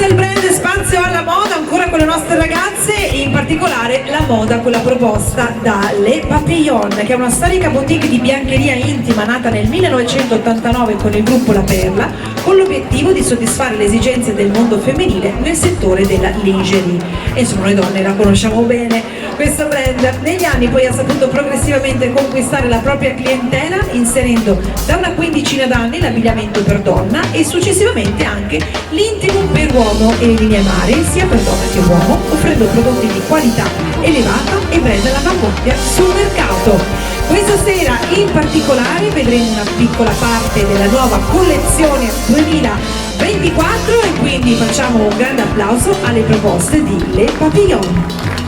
Spazio al brand, spazio alla moda, ancora con le nostre ragazze, in particolare la moda, quella proposta da Le Papillon, che è una storica boutique di biancheria intima nata nel 1989 con il gruppo La Perla, con l'obiettivo di soddisfare le esigenze del mondo femminile nel settore della lingerie. E insomma, noi donne la conosciamo bene questo brand. Negli anni poi ha saputo progressivamente conquistare la propria clientela, inserendo da una quindicina d'anni l'abbigliamento per donna e successivamente anche l'intimo per uomo e le linee mari sia per donna che uomo, offrendo prodotti di qualità elevata e brand all'avanguardia sul mercato. Questa sera in particolare vedremo una piccola parte della nuova collezione 2024 e quindi facciamo un grande applauso alle proposte di Le Papillon.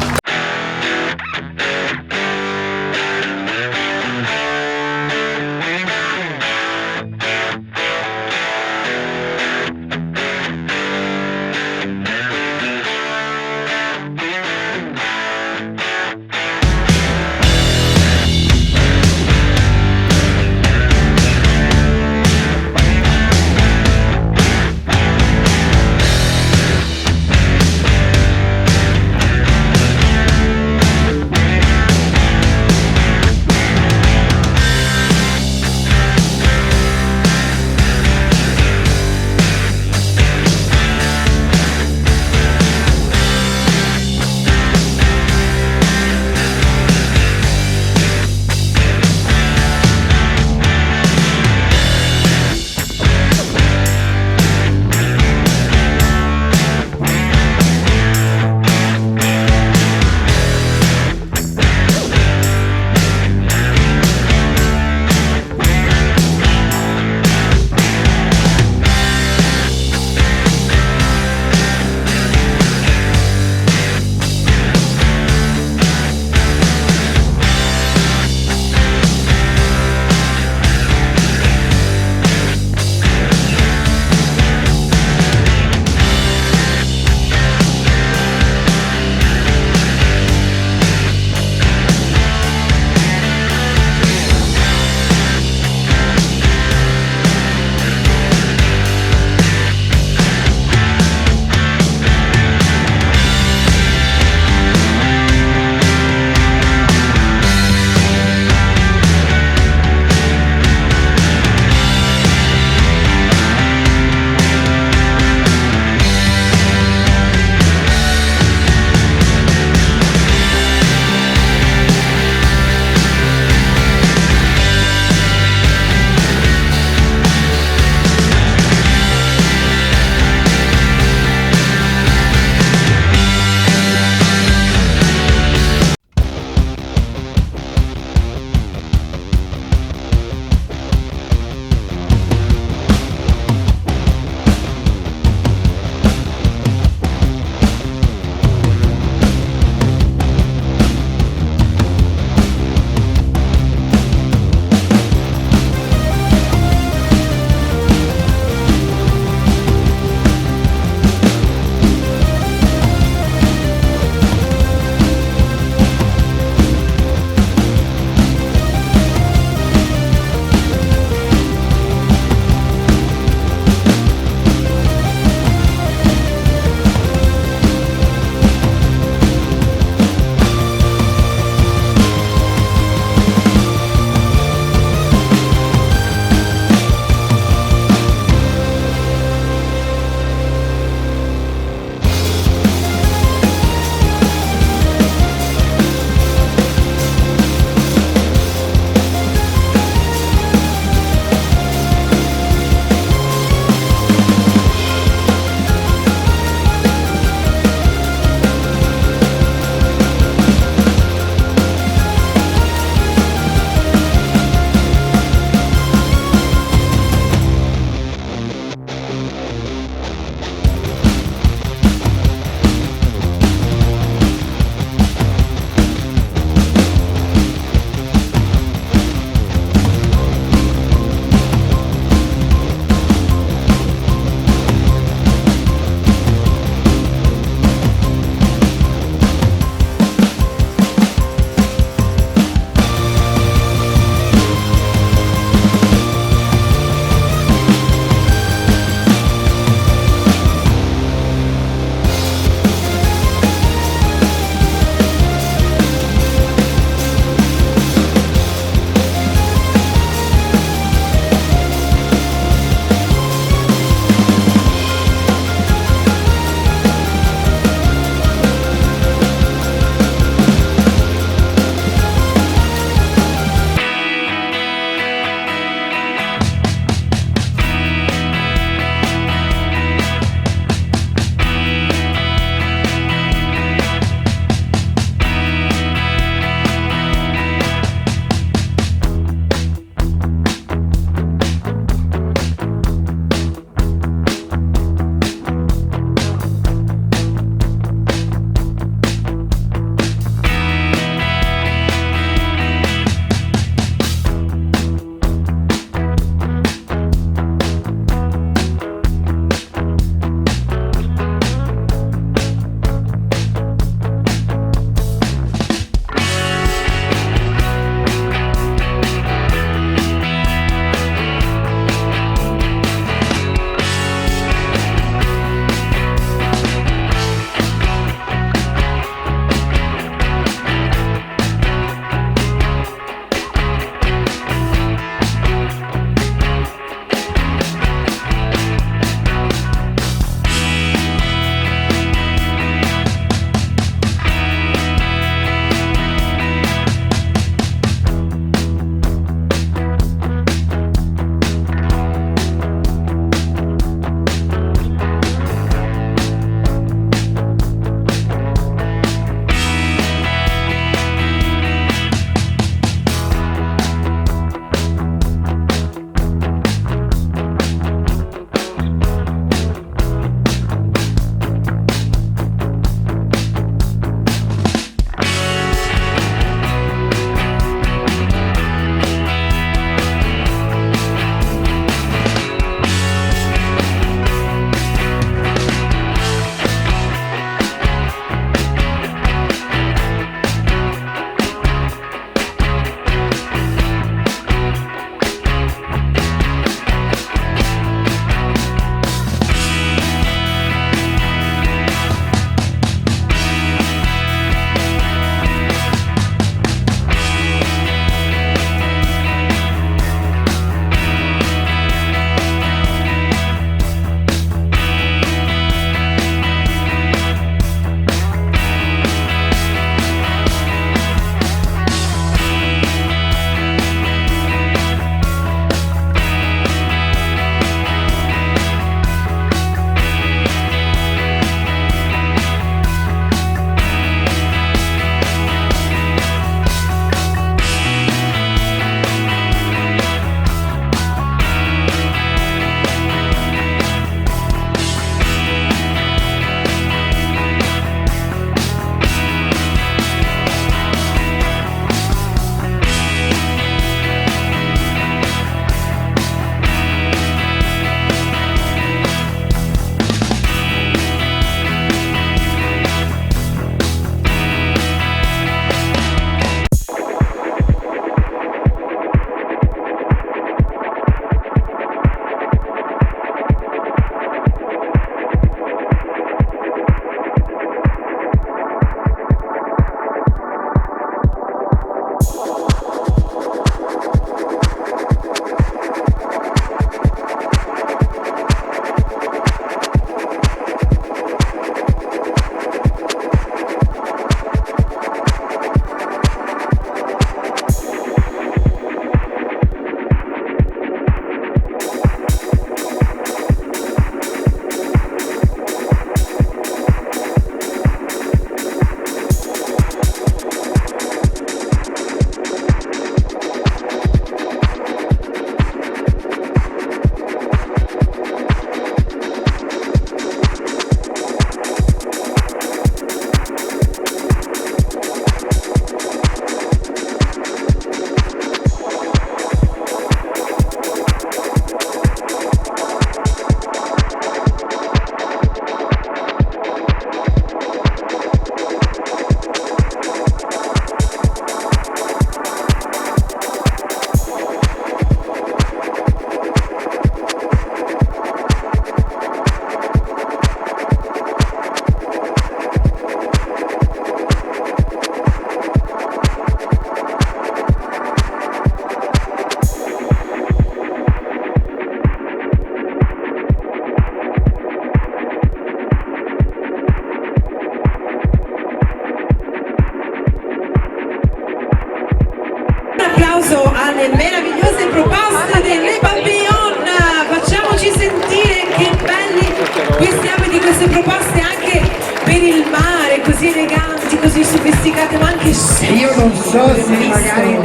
io non so se magari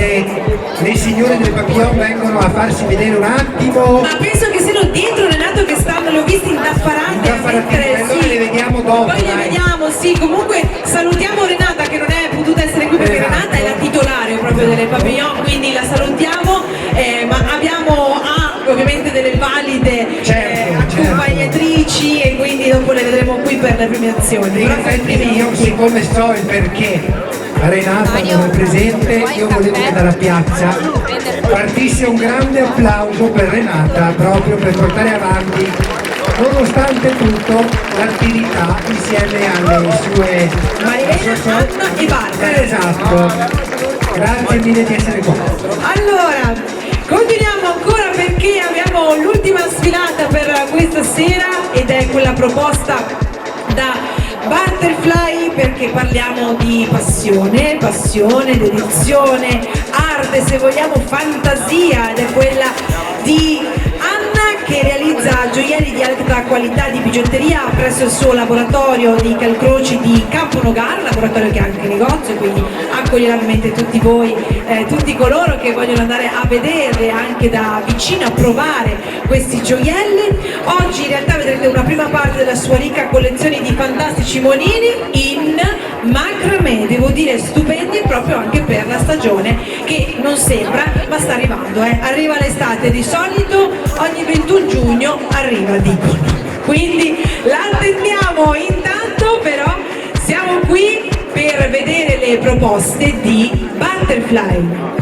le signore del Papillon vengono a farsi vedere un attimo. Ma penso che siano dietro, Renato, che stanno, li ho visti indaffarati. Allora le vediamo dopo. Poi le vediamo, sì. Comunque salutiamo Renata che non è potuta essere qui perché Renata è la titolare proprio delle Papillon, quindi la salutiamo, ma abbiamo ovviamente delle valide accompagnatrici e quindi dopo le vedremo qui per le premiazioni. In effetti io, siccome so il perché Renata non è presente, io volevo che dalla piazza partisse un grande applauso per Renata proprio per portare avanti nonostante tutto l'attività insieme alle sue Anna e Barbara. Esatto, grazie mille di essere qua. Allora, continuiamo ancora perché abbiamo l'ultima sfilata per questa sera ed è quella proposta da Butterfly, perché parliamo di passione, dedizione, arte, se vogliamo fantasia, ed è quella di Anna che realizza gioielli di alta qualità di bigiotteria presso il suo laboratorio di Calcroci di Campo Nogaro, laboratorio che ha anche negozio, quindi accoglierà ovviamente tutti voi, tutti coloro che vogliono andare a vederle anche da vicino, a provare questi gioielli. Oggi in realtà vedrete una prima parte della sua ricca collezione di fantastici monini in macramè, devo dire stupendi proprio anche per la stagione che non sembra ma sta arrivando, arriva l'estate, di solito ogni 21 giugno arriva, dicono, quindi la attendiamo. Intanto però siamo qui per vedere le proposte di Butterfly.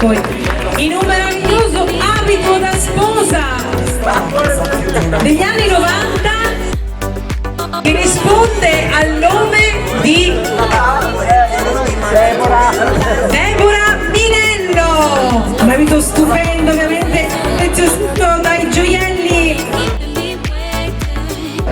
poi, in un meraviglioso abito da sposa degli anni 90 che risponde al nome di Deborah Minello. Un abito stupendo, ovviamente preziosito dai gioielli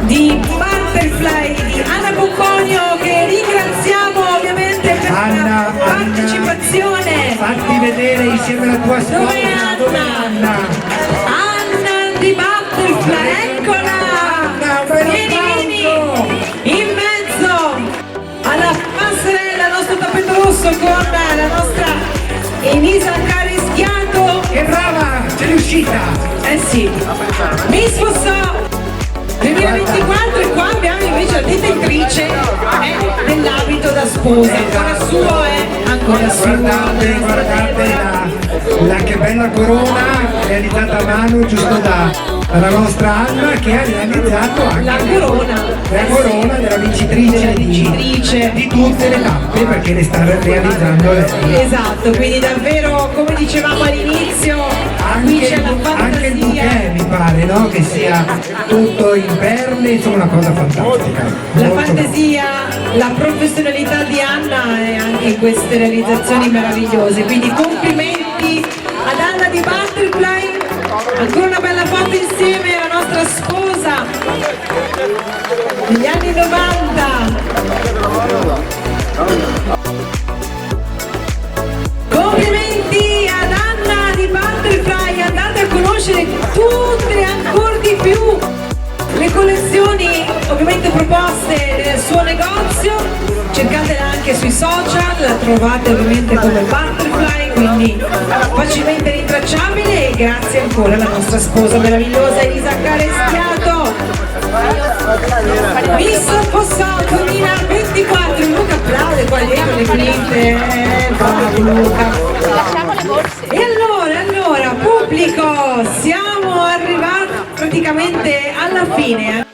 di Butterfly di Anna Bocconio, che ringraziamo ovviamente per la partecipazione. Fatti vedere insieme alla tua sposa. Dove è Anna? Anna di Butterfly, eccola! Vieni, in mezzo alla passerella, al nostro tappeto rosso con la nostra Elisa Careschiato. Che brava, c'è riuscita! Eh sì, Miss Fossò 2024, e qua abbiamo invece la detentrice dell'abito da sposa, ancora suo ancora suo. Guardate che bella corona realizzata a mano giusto dalla nostra Anna, che ha realizzato anche la corona della vincitrice di tutte le tappe, perché le sta realizzando lei. Esatto, quindi davvero, come dicevamo all'inizio, qui c'è la fantasia. Anche il bouquet mi pare, no? Che sia tutto in perle, insomma una cosa fantastica. La fantasia, la professionalità di Anna è anche in queste realizzazioni meravigliose, quindi complimenti ad Anna di Butterfly. Ancora una bella foto insieme alla nostra sposa degli anni 90. Complimenti ad Anna di Butterfly, andate a conoscere tutte e ancora di più le collezioni ovviamente proposte nel suo negozio, cercatela anche sui social, la trovate ovviamente come Butterfly, quindi facilmente rintracciabile. E grazie ancora alla nostra sposa meravigliosa Elisa Careschiato. Miss Fossò 2024, Luca applaude qua dietro le cliente, bravo Luca. E allora pubblico, siamo arrivati praticamente alla fine.